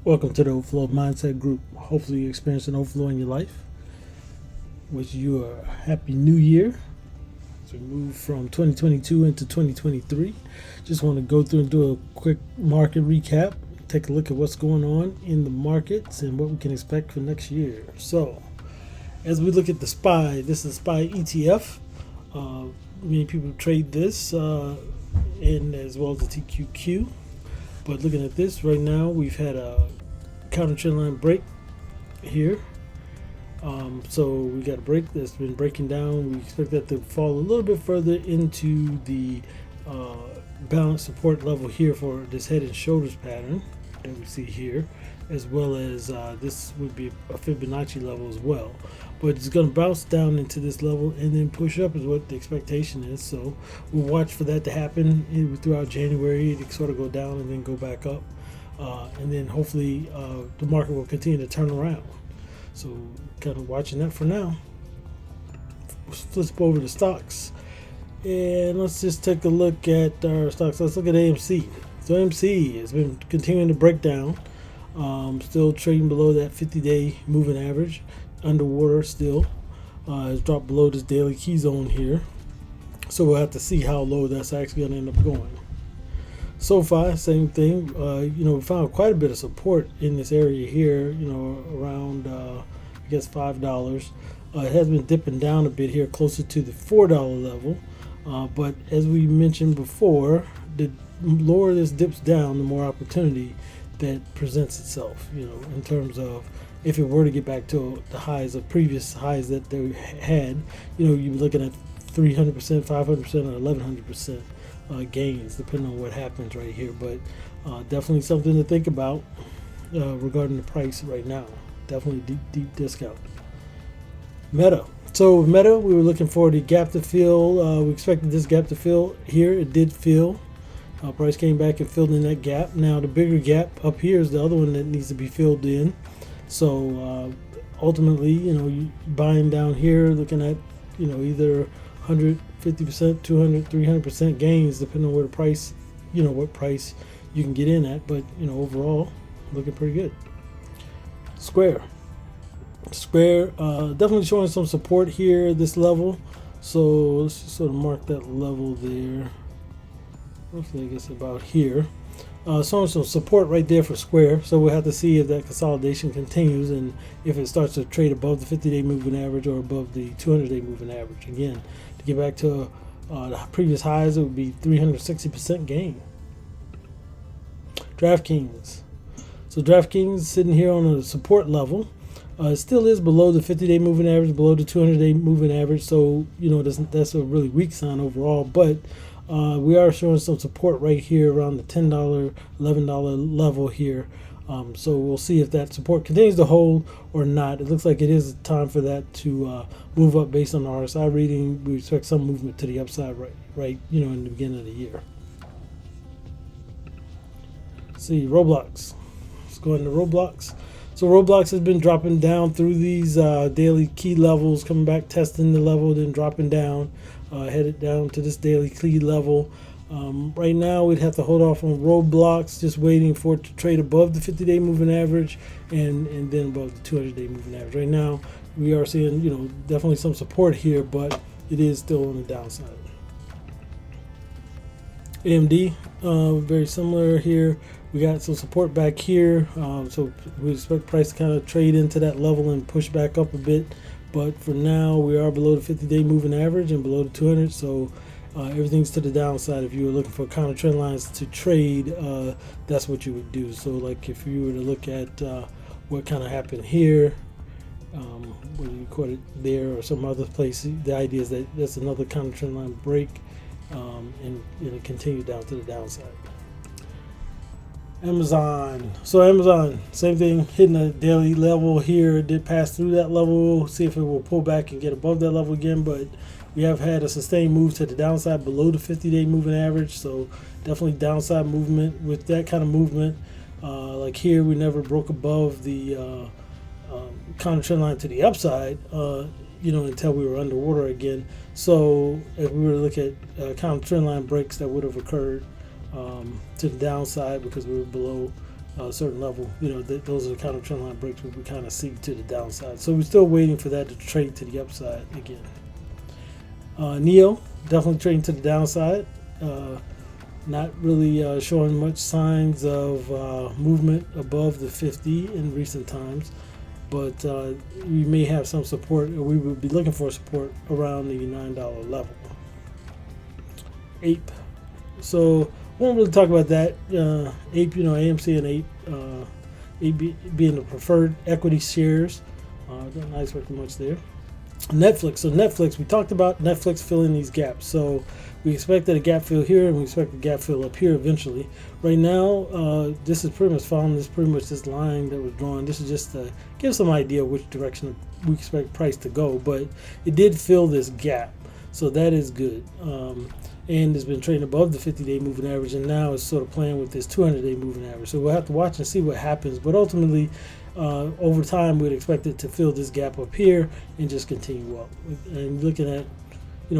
Welcome to the Overflow Mindset Group. Hopefully you experience an overflow in your life. Wish you a happy new year. As we move from 2022 into 2023, just want to go through and do a quick market recap. Take a look at what's going on in the markets and what we can expect for next year. So, as we look at the SPY, this is SPY ETF. Many people trade this and as well as the TQQ. But looking at this right now, we've had a counter trend line break here. So we got a break that's been breaking down. We expect that to fall a little bit further into the balance support level here for this head and shoulders pattern that we see here, as well as this would be a Fibonacci level as well. But it's going to bounce down into this level and then push up is what the expectation is. So we'll watch for that to happen throughout January. It sort of go down and then go back up. And then hopefully the market will continue to turn around. So kind of watching that for now. Let's flip over to stocks. And let's just take a look at our stocks. Let's look at AMC. So AMC has been continuing to break down. Still trading below that 50-day moving average. Underwater still. Has dropped below this daily key zone here. So we'll have to see how low that's actually going to end up going. SOFI, same thing. We found quite a bit of support in this area here, around, I guess, $5. It has been dipping down a bit here, closer to the $4 level. But as we mentioned before, the lower this dips down, the more opportunity that presents itself, in terms of if it were to get back to the highs of previous highs that they had, you'd be looking at 300%, 500%, or 1100% gains, depending on what happens right here. But definitely something to think about regarding the price right now. Definitely deep discount. Meta. So Meta, we were looking for the gap to fill. We expected this gap to fill here. It did fill. Price came back and filled in that gap. Now the bigger gap up here is the other one that needs to be filled in. So ultimately, you buying down here, looking at either 150%, 200, 300% gains, depending on where the price, what price you can get in at. But overall, looking pretty good. Square definitely showing some support here at this level. So let's just sort of mark that level there. Roughly, I guess about here. Showing some support right there for Square. So we'll have to see if that consolidation continues and if it starts to trade above the 50-day moving average or above the 200-day moving average. Again, to get back to the previous highs, it would be 360% gain. DraftKings. So DraftKings sitting here on a support level. It still is below the 50-day moving average, below the 200-day moving average. So, that's a really weak sign overall. But we are showing some support right here around the $10, $11 level here. So we'll see if that support continues to hold or not. It looks like it is time for that to move up based on the RSI reading. We expect some movement to the upside right in the beginning of the year. Let's see, Roblox. Let's go into Roblox. So Roblox has been dropping down through these daily key levels, coming back, testing the level, then dropping down, headed down to this daily key level. Right now, we'd have to hold off on Roblox, just waiting for it to trade above the 50-day moving average and then above the 200-day moving average. Right now, we are seeing, definitely some support here, but it is still on the downside. AMD, very similar here. We got some support back here, so we expect price to kind of trade into that level and push back up a bit. But for now, we are below the 50-day moving average and below the 200, so everything's to the downside. If you were looking for counter trend lines to trade, that's what you would do. So like if you were to look at what kind of happened here, whether you caught it there or some other place, the idea is that that's another counter trend line break, and it continue down to the downside. Amazon. So Amazon, same thing, hitting a daily level here. It did pass through that level. See if it will pull back and get above that level again. But we have had a sustained move to the downside below the 50-day moving average. So definitely downside movement with that kind of movement. Like here, we never broke above the counter trend line to the upside, until we were underwater again. So if we were to look at counter trend line breaks that would have occurred to the downside because we were below a certain level, those are the kind of trend line breaks we kind of see to the downside. So we're still waiting for that to trade to the upside again. NEO definitely trading to the downside. Not really showing much signs of movement above the 50 in recent times, but we may have some support, or we would be looking for support around the $9 level. APE. So won't really talk about that. APE, AMZN APE being the preferred equity shares. Not expecting much there. Netflix. So Netflix, we talked about Netflix filling these gaps. So we expected a gap fill here, and we expect a gap fill up here eventually. Right now, this is pretty much following this line that was drawn. This is just to give some idea which direction we expect price to go, but it did fill this gap, so that is good. And it's been trading above the 50-day moving average, and now it's sort of playing with this 200-day moving average. So we'll have to watch and see what happens, but ultimately, over time, we'd expect it to fill this gap up here and just continue up. And looking at,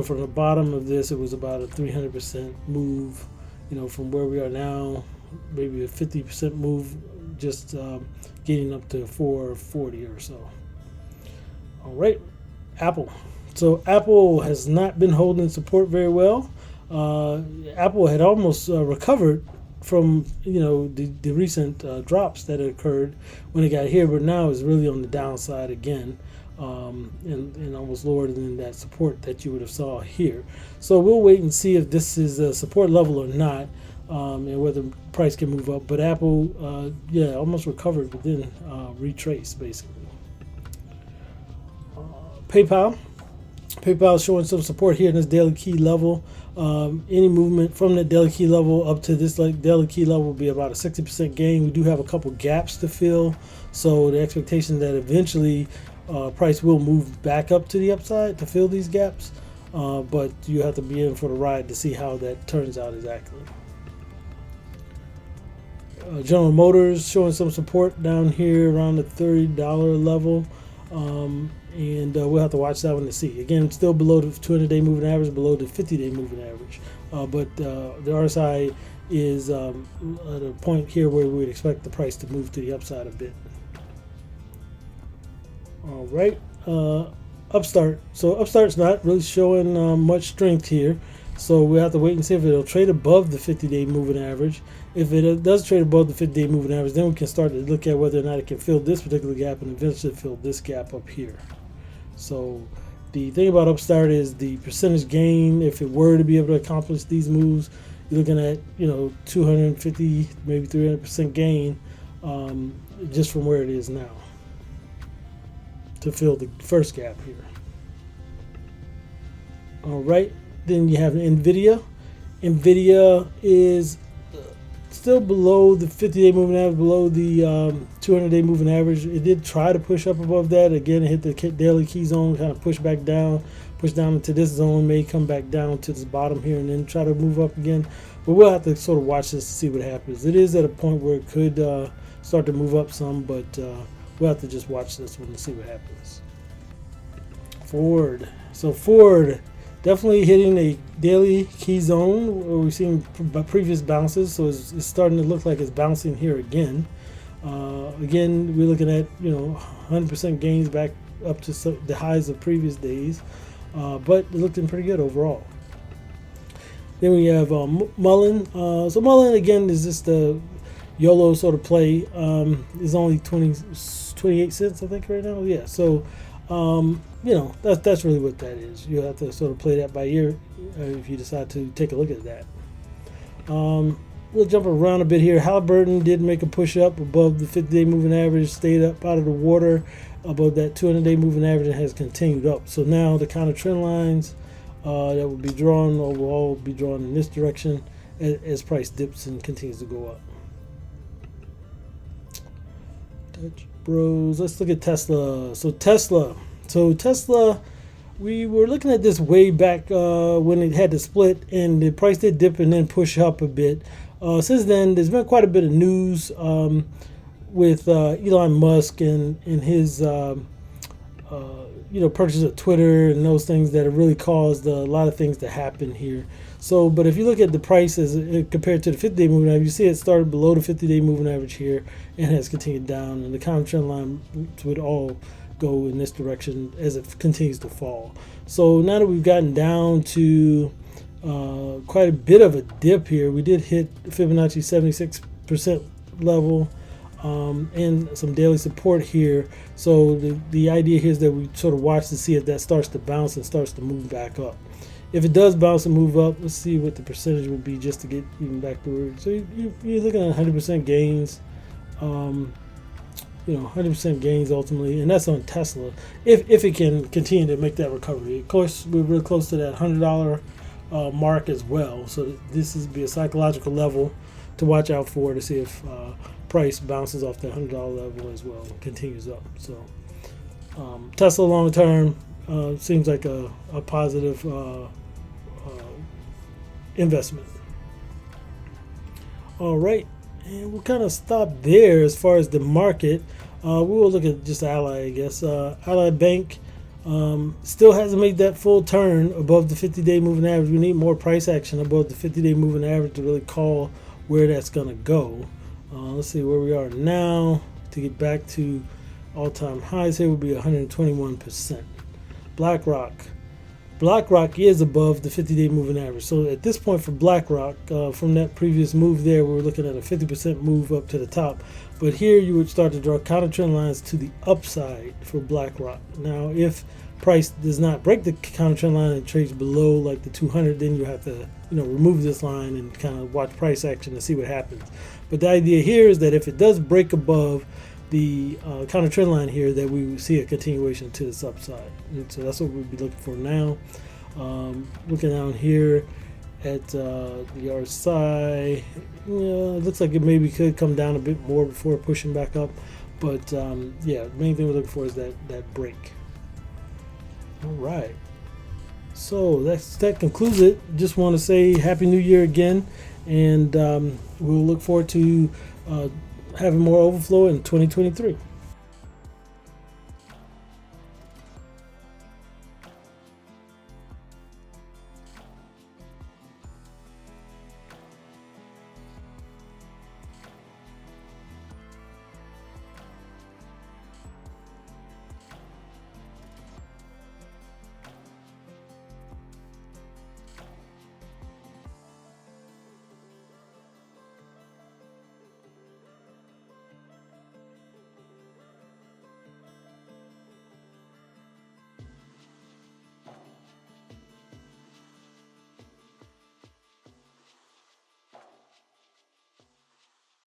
from the bottom of this, it was about a 300% move, from where we are now, maybe a 50% move, just getting up to 440 or so. All right, Apple. So Apple has not been holding support very well. Apple had almost recovered from the recent drops that had occurred when it got here, but now is really on the downside again, and almost lower than that support that you would have saw here. So we'll wait and see if this is a support level or not, and whether price can move up. But Apple, almost recovered, but then retraced basically. PayPal is showing some support here in this daily key level. Any movement from the daily key level up to this daily key level will be about a 60% gain. We do have a couple gaps to fill, so the expectation that eventually price will move back up to the upside to fill these gaps, but you have to be in for the ride to see how that turns out exactly. General Motors showing some support down here around the $30 level. And we'll have to watch that one to see. Again, still below the 200-day moving average, below the 50-day moving average. But the RSI is at a point here where we would expect the price to move to the upside a bit. All right, Upstart. So Upstart's not really showing much strength here. So we'll have to wait and see if it'll trade above the 50-day moving average. If it does trade above the 50-day moving average, then we can start to look at whether or not it can fill this particular gap and eventually fill this gap up here. So the thing about Upstart is the percentage gain. If it were to be able to accomplish these moves, you're looking at 250, maybe 300% gain just from where it is now to fill the first gap here. All right, then you have NVDA. NVDA is still below the 50-day moving average, below the 200-day moving average. It did try to push up above that. Again, it hit the daily key zone, kind of push down into this zone, may come back down to this bottom here and then try to move up again. But we'll have to sort of watch this to see what happens. It is at a point where it could start to move up some, but we'll have to just watch this one and see what happens. Ford. So Ford definitely hitting a daily key zone where we've seen previous bounces, so it's starting to look like it's bouncing here again. Again, we're looking at 100% gains back up to the highs of previous days, but it's looking pretty good overall. Then we have MULN. So MULN again is just a YOLO sort of play. It's only 28 cents, I think, right now. Yeah, so. That's really what that is. You have to sort of play that by ear if you decide to take a look at that. We'll jump around a bit here. Halliburton did make a push up above the 50-day moving average, stayed up out of the water above that 200-day moving average, and has continued up. So now the kind of trend lines that will be drawn overall will be drawn in this direction as price dips and continues to go up. Dutch Bros. Let's look at Tesla. So Tesla, we were looking at this way back when it had to split, and the price did dip and then push up a bit. Since then, there's been quite a bit of news with Elon Musk and his purchase of Twitter and those things that have really caused a lot of things to happen here. So, but if you look at the price as compared to the 50-day moving average, you see it started below the 50-day moving average here and has continued down, and the common trend line would all go in this direction as it continues to fall. So now that we've gotten down to quite a bit of a dip here, we did hit Fibonacci 76% level and some daily support here. So the idea here is that we sort of watch to see if that starts to bounce and starts to move back up. If it does bounce and move up, let's see what the percentage would be just to get even back to where. So you're looking at 100% gains. 100% gains ultimately, and that's on Tesla. If it can continue to make that recovery. Of course, we're really close to that $100 mark as well. So this is be a psychological level to watch out for to see if price bounces off that $100 level as well and continues up. So Tesla long term seems like a positive investment. All right, and we'll kind of stop there as far as the market. We will look at just Ally, I guess. Ally Bank still hasn't made that full turn above the 50-day moving average. We need more price action above the 50-day moving average to really call where that's going to go. Let's see where we are now. To get back to all-time highs here would be 121%. BlackRock is above the 50-day moving average. So at this point for BlackRock, from that previous move there, we were looking at a 50% move up to the top. But here you would start to draw counter trend lines to the upside for BlackRock. Now, if price does not break the counter trend line and trades below like the 200, then you have to remove this line and kind of watch price action to see what happens. But the idea here is that if it does break above the counter trend line here, that we will see a continuation to this upside. And so that's what we'll be looking for now. Looking down here at the RSI, it looks like it maybe could come down a bit more before pushing back up. But the main thing we're looking for is that break. All right. So that concludes it. Just want to say Happy New Year again, and we'll look forward to having more overflow in 2023.